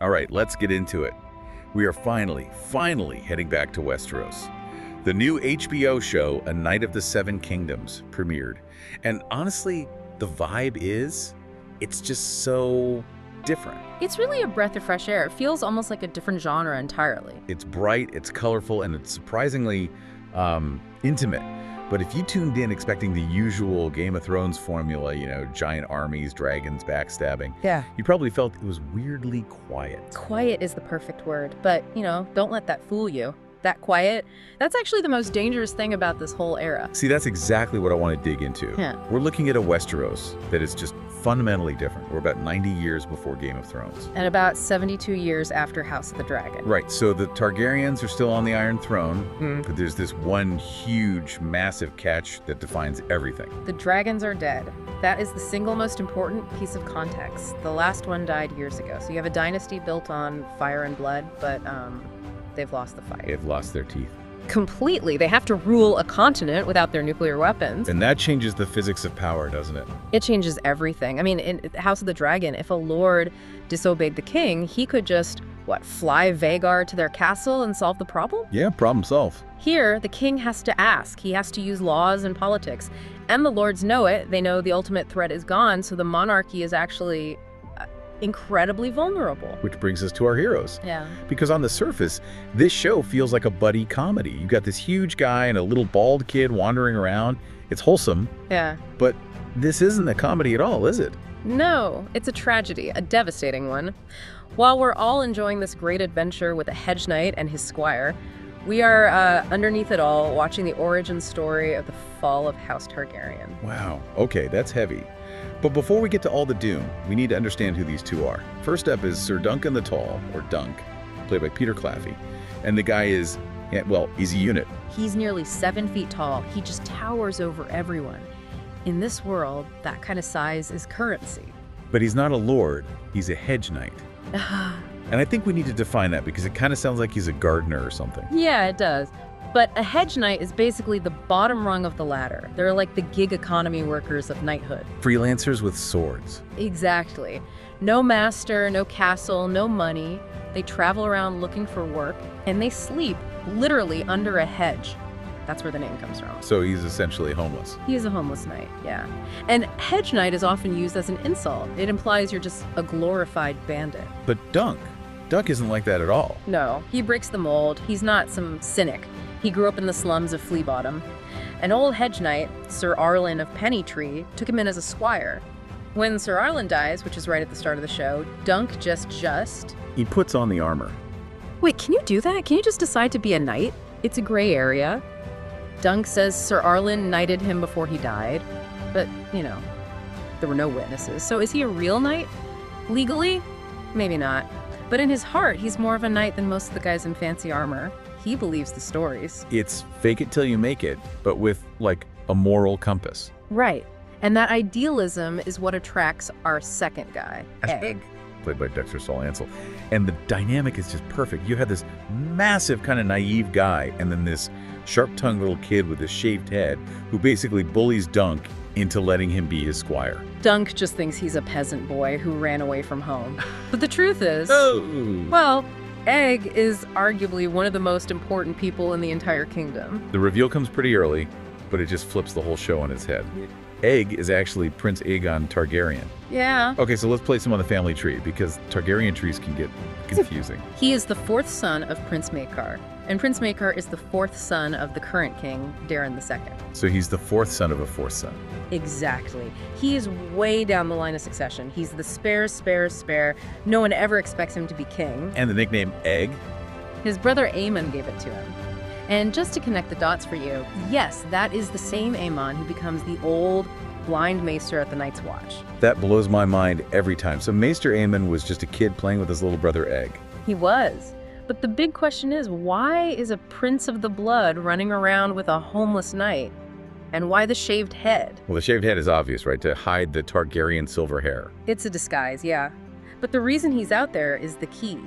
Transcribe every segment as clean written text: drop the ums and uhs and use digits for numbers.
All right, let's get into it. We are finally heading back to Westeros. The new HBO show, A Night of the Seven Kingdoms, premiered. And honestly, the vibe it's just so different. It's really a breath of fresh air. It feels almost like a different genre entirely. It's bright, it's colorful, and it's surprisingly intimate. But if you tuned in expecting the usual Game of Thrones formula, giant armies, dragons, backstabbing, Yeah. you probably felt it was weirdly quiet. Quiet is the perfect word, but, don't let that fool you. That quiet, that's actually the most dangerous thing about this whole era. See, that's exactly what I want to dig into. Yeah. We're looking at a Westeros that is just fundamentally different. We're about 90 years before Game of Thrones. And about 72 years after House of the Dragon. Right, so the Targaryens are still on the Iron Throne, but there's this one huge, massive catch that defines everything. The dragons are dead. That is the single most important piece of context. The last one died years ago. So you have a dynasty built on fire and blood, but they've lost the fight. They've lost their teeth. Completely. They have to rule a continent without their nuclear weapons. And that changes the physics of power, doesn't it? It changes everything. I mean, in House of the Dragon, if a lord disobeyed the king, he could just, fly Vhagar to their castle and solve the problem? Yeah, problem solved. Here, the king has to ask. He has to use laws and politics. And the lords know it. They know the ultimate threat is gone, so the monarchy is actually incredibly vulnerable. Which brings us to our heroes. Yeah. Because on the surface, this show feels like a buddy comedy. You got this huge guy and a little bald kid wandering around. It's wholesome. Yeah. But this isn't a comedy at all, is it? No, it's a tragedy, a devastating one. While we're all enjoying this great adventure with a hedge knight and his squire, we are, underneath it all, watching the origin story of the fall of House Targaryen. Wow. Okay, that's heavy. But before we get to all the doom, we need to understand who these two are. First up is Sir Duncan the Tall, or Dunk, played by Peter Claffey. And the guy is, he's a unit. He's nearly 7 feet tall. He just towers over everyone. In this world, that kind of size is currency. But he's not a lord, he's a hedge knight. And I think we need to define that because it kind of sounds like he's a gardener or something. Yeah, it does. But a hedge knight is basically the bottom rung of the ladder. They're like the gig economy workers of knighthood. Freelancers with swords. Exactly. No master, no castle, no money. They travel around looking for work, and they sleep literally under a hedge. That's where the name comes from. So he's essentially homeless. He is a homeless knight, yeah. And hedge knight is often used as an insult. It implies you're just a glorified bandit. But Dunk isn't like that at all. No, he breaks the mold. He's not some cynic. He grew up in the slums of Flea Bottom. An old hedge knight, Sir Arlen of Pennytree, took him in as a squire. When Sir Arlen dies, which is right at the start of the show, Dunk just... He puts on the armor. Wait, can you do that? Can you just decide to be a knight? It's a gray area. Dunk says Sir Arlen knighted him before he died. But, there were no witnesses. So is he a real knight? Legally? Maybe not. But in his heart, he's more of a knight than most of the guys in fancy armor. He believes the stories. It's fake it till you make it, but with, a moral compass. Right. And that idealism is what attracts our second guy, Egg. Played by Dexter Saul Ansel. And the dynamic is just perfect. You have this massive kind of naive guy and then this sharp-tongued little kid with a shaved head who basically bullies Dunk into letting him be his squire. Dunk just thinks he's a peasant boy who ran away from home. But the truth is, Egg is arguably one of the most important people in the entire kingdom. The reveal comes pretty early, but it just flips the whole show on its head. Egg is actually Prince Aegon Targaryen. Yeah. Okay, so let's place him on the family tree because Targaryen trees can get confusing. He is the 4th son of Prince Maekar, and Prince Maekar is the 4th son of the current king, Daeron II. So he's the 4th son of a 4th son. Exactly. He is way down the line of succession. He's the spare. No one ever expects him to be king. And the nickname Egg? His brother Aemon gave it to him. And just to connect the dots for you, yes, that is the same Aemon who becomes the old, blind maester at the Night's Watch. That blows my mind every time. So Maester Aemon was just a kid playing with his little brother Egg. He was. But the big question is, why is a prince of the blood running around with a homeless knight? And why the shaved head? Well, the shaved head is obvious, right? To hide the Targaryen silver hair. It's a disguise, yeah. But the reason he's out there is the key.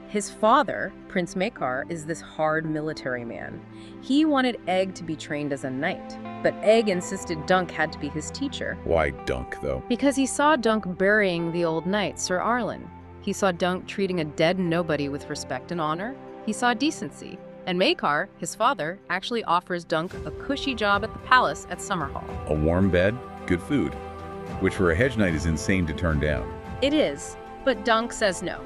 His father, Prince Maekar, is this hard military man. He wanted Egg to be trained as a knight, but Egg insisted Dunk had to be his teacher. Why Dunk, though? Because he saw Dunk burying the old knight, Sir Arlen. He saw Dunk treating a dead nobody with respect and honor. He saw decency. And Maekar, his father, actually offers Dunk a cushy job at the palace at Summerhall. A warm bed, good food, which for a hedge knight is insane to turn down. It is, but Dunk says no.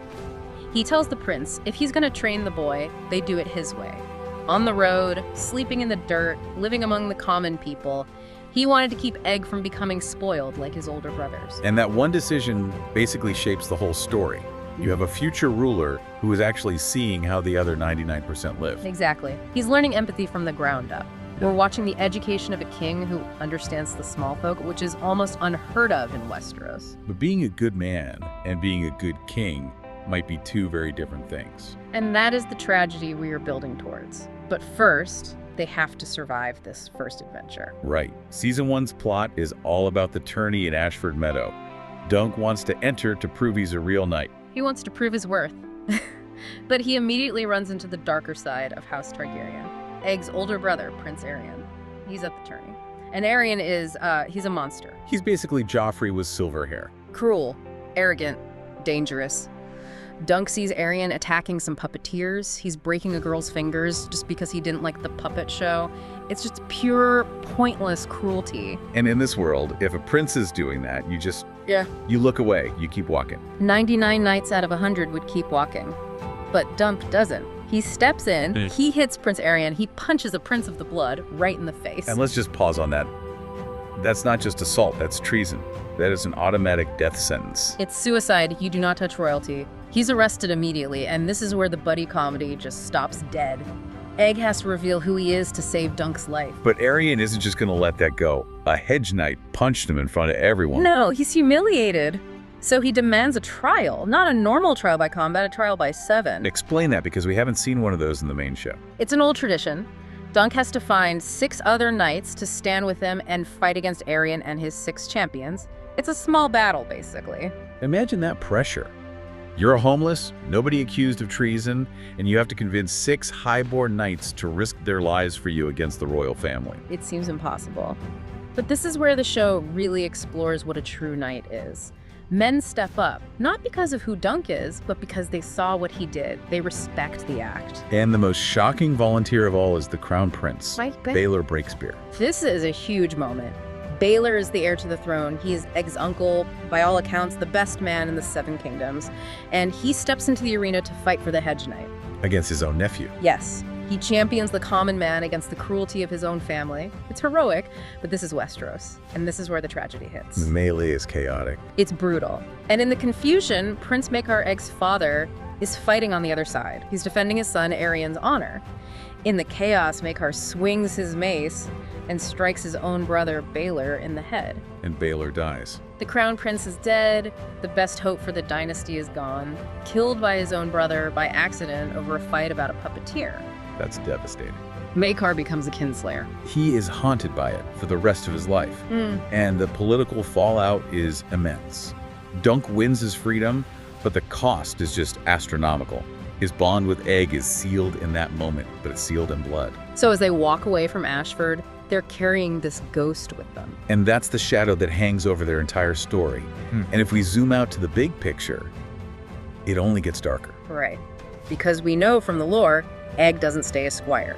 He tells the prince if he's going to train the boy, they do it his way. On the road, sleeping in the dirt, living among the common people, he wanted to keep Aeg from becoming spoiled like his older brothers. And that one decision basically shapes the whole story. You have a future ruler who is actually seeing how the other 99% live. Exactly. He's learning empathy from the ground up. We're watching the education of a king who understands the small folk, which is almost unheard of in Westeros. But being a good man and being a good king might be two very different things. And that is the tragedy we are building towards. But first, they have to survive this first adventure. Right. Season 1's plot is all about the tourney in Ashford Meadow. Dunk wants to enter to prove he's a real knight. He wants to prove his worth. But he immediately runs into the darker side of House Targaryen. Aeg's older brother, Prince Aegon. He's at the tourney. And Aegon is, he's a monster. He's basically Joffrey with silver hair. Cruel, arrogant, dangerous. Dunk sees Aegon attacking some puppeteers. He's breaking a girl's fingers just because he didn't like the puppet show. It's just pure, pointless cruelty. And in this world, if a prince is doing that, you look away, you keep walking. 99 knights out of 100 would keep walking. But Dunk doesn't. He steps in, he hits Prince Aegon, he punches a Prince of the Blood right in the face. And let's just pause on that. That's not just assault, that's treason. That is an automatic death sentence. It's suicide, you do not touch royalty. He's arrested immediately, and this is where the buddy comedy just stops dead. Aeg has to reveal who he is to save Dunk's life. But Aegon isn't just gonna let that go. A hedge knight punched him in front of everyone. No, he's humiliated. So he demands a trial, not a normal trial by combat, a trial by 7. Explain that, because we haven't seen one of those in the main show. It's an old tradition. Dunk has to find 6 other knights to stand with him and fight against Aegon and his 6 champions. It's a small battle, basically. Imagine that pressure. You're a homeless, nobody accused of treason, and you have to convince 6 highborn knights to risk their lives for you against the royal family. It seems impossible. But this is where the show really explores what a true knight is. Men step up, not because of who Dunk is, but because they saw what he did. They respect the act. And the most shocking volunteer of all is the Crown Prince, Baelor Breakspear. This is a huge moment. Baelor is the heir to the throne. He is Aeg's uncle, by all accounts, the best man in the 7 kingdoms. And he steps into the arena to fight for the hedge knight. Against his own nephew. Yes. He champions the common man against the cruelty of his own family. It's heroic, but this is Westeros, and this is where the tragedy hits. The melee is chaotic. It's brutal. And in the confusion, Prince Maekar, Aeg's father, is fighting on the other side. He's defending his son Aerion's honor. In the chaos, Maekar swings his mace and strikes his own brother Baelor in the head. And Baelor dies. The crown prince is dead, the best hope for the dynasty is gone, killed by his own brother by accident over a fight about a puppeteer. That's devastating. Maekar becomes a kinslayer. He is haunted by it for the rest of his life. And the political fallout is immense. Dunk wins his freedom, but the cost is just astronomical. His bond with Aeg is sealed in that moment, but it's sealed in blood. So as they walk away from Ashford, they're carrying this ghost with them. And that's the shadow that hangs over their entire story. And if we zoom out to the big picture, it only gets darker. Right. Because we know from the lore, Aeg doesn't stay a squire.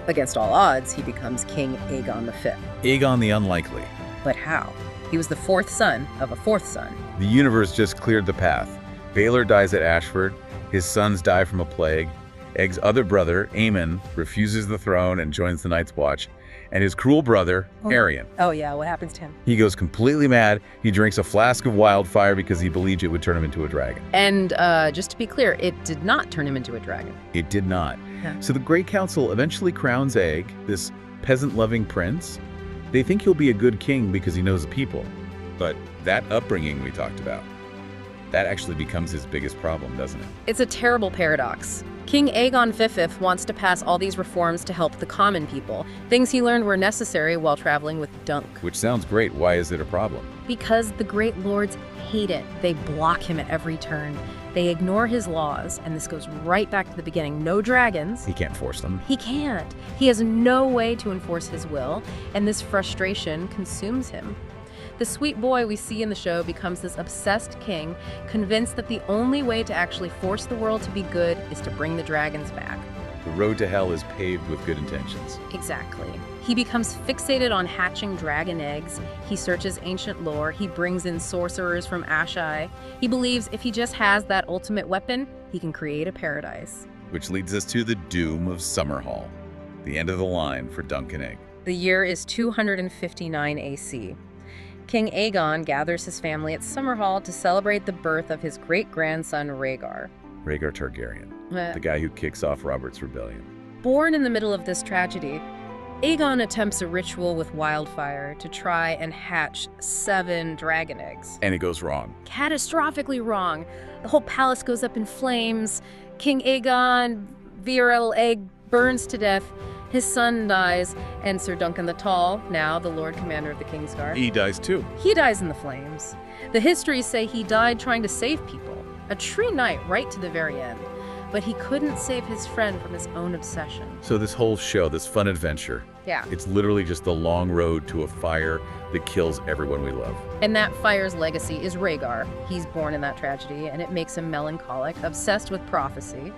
Against all odds, he becomes King Aegon V. Aegon the Unlikely. But how? He was the 4th son of a 4th son. The universe just cleared the path. Baelor dies at Ashford. His sons die from a plague. Aeg's other brother, Aemon, refuses the throne and joins the Night's Watch. And his cruel brother, Aerion. Oh yeah, what happens to him? He goes completely mad. He drinks a flask of wildfire because he believed it would turn him into a dragon. And just to be clear, it did not turn him into a dragon. It did not. So the Great Council eventually crowns Aeg, this peasant-loving prince. They think he'll be a good king because he knows the people. But that upbringing we talked about, that actually becomes his biggest problem, doesn't it? It's a terrible paradox. King Aegon V wants to pass all these reforms to help the common people, things he learned were necessary while traveling with Dunk. Which sounds great. Why is it a problem? Because the great lords hate it. They block him at every turn. They ignore his laws, and this goes right back to the beginning. No dragons. He can't force them. He can't. He has no way to enforce his will, and this frustration consumes him. The sweet boy we see in the show becomes this obsessed king, convinced that the only way to actually force the world to be good is to bring the dragons back. The road to hell is paved with good intentions. Exactly. He becomes fixated on hatching dragon eggs. He searches ancient lore. He brings in sorcerers from Ashai. He believes if he just has that ultimate weapon, he can create a paradise. Which leads us to the doom of Summerhall, the end of the line for Duncan Egg. The year is 259 AC. King Aegon gathers his family at Summerhall to celebrate the birth of his great-grandson Rhaegar. Rhaegar Targaryen, the guy who kicks off Robert's rebellion. Born in the middle of this tragedy, Aegon attempts a ritual with wildfire to try and hatch 7 dragon eggs. And it goes wrong. Catastrophically wrong. The whole palace goes up in flames. King Aegon virile egg burns to death. His son dies, and Sir Duncan the Tall, now the Lord Commander of the Kingsguard, He dies too. he dies in the flames. The histories say he died trying to save people, a true knight right to the very end. But he couldn't save his friend from his own obsession. So this whole show, this fun adventure, Yeah. it's literally just the long road to a fire that kills everyone we love. And that fire's legacy is Rhaegar. He's born in that tragedy, and it makes him melancholic, obsessed with prophecy.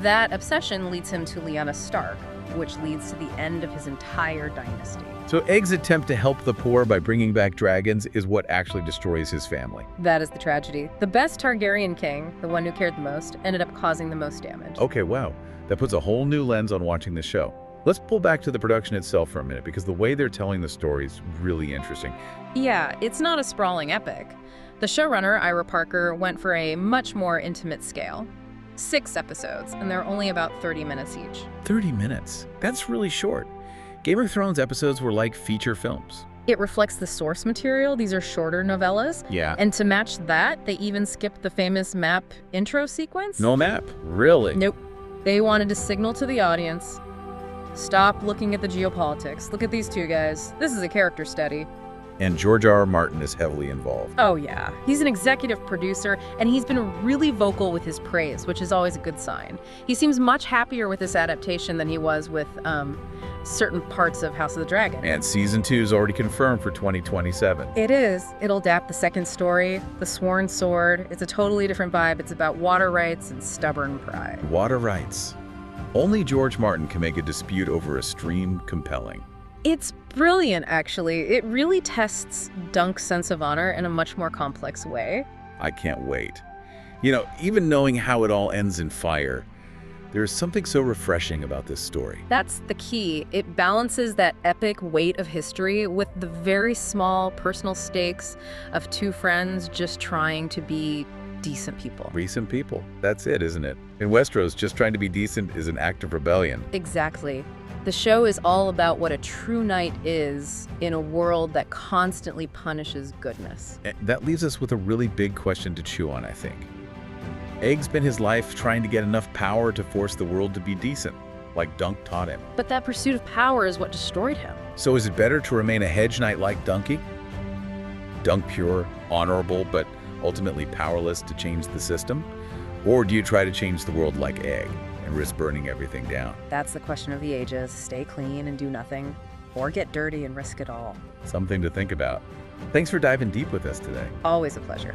That obsession leads him to Lyanna Stark, which leads to the end of his entire dynasty. So Egg's attempt to help the poor by bringing back dragons is what actually destroys his family. That is the tragedy. The best Targaryen king, the one who cared the most, ended up causing the most damage. Okay, wow. That puts a whole new lens on watching the show. Let's pull back to the production itself for a minute, because the way they're telling the story is really interesting. Yeah, it's not a sprawling epic. The showrunner, Ira Parker, went for a much more intimate scale. 6 episodes, and they're only about 30 minutes each. 30 minutes. That's really short. Game of Thrones episodes were like feature films. It reflects the source material. These are shorter novellas. Yeah. And to match that, they even skipped the famous map intro sequence. No map? Really? Nope. They wanted to signal to the audience, stop looking at the geopolitics. Look at these two guys. This is a character study. And George R. R. Martin is heavily involved. Oh yeah. He's an executive producer, and he's been really vocal with his praise, which is always a good sign. He seems much happier with this adaptation than he was with certain parts of House of the Dragon. And season 2 is already confirmed for 2027. It is. It'll adapt the second story, The Sworn Sword. It's a totally different vibe. It's about water rights and stubborn pride. Water rights. Only George Martin can make a dispute over a stream compelling. It's brilliant, actually. It really tests Dunk's sense of honor in a much more complex way. I can't wait. You know, even knowing how it all ends in fire, there is something so refreshing about this story. That's the key. It balances that epic weight of history with the very small personal stakes of 2 friends just trying to be decent people. Recent people. That's it, isn't it? In Westeros, just trying to be decent is an act of rebellion. Exactly. The show is all about what a true knight is in a world that constantly punishes goodness. And that leaves us with a really big question to chew on, I think. Egg spent his life trying to get enough power to force the world to be decent, like Dunk taught him. But that pursuit of power is what destroyed him. So is it better to remain a hedge knight like Dunky? Dunk pure, honorable, but ultimately powerless to change the system? Or do you try to change the world like Egg and risk burning everything down? That's the question of the ages. Stay clean and do nothing, or get dirty and risk it all. Something to think about. Thanks for diving deep with us today. Always a pleasure.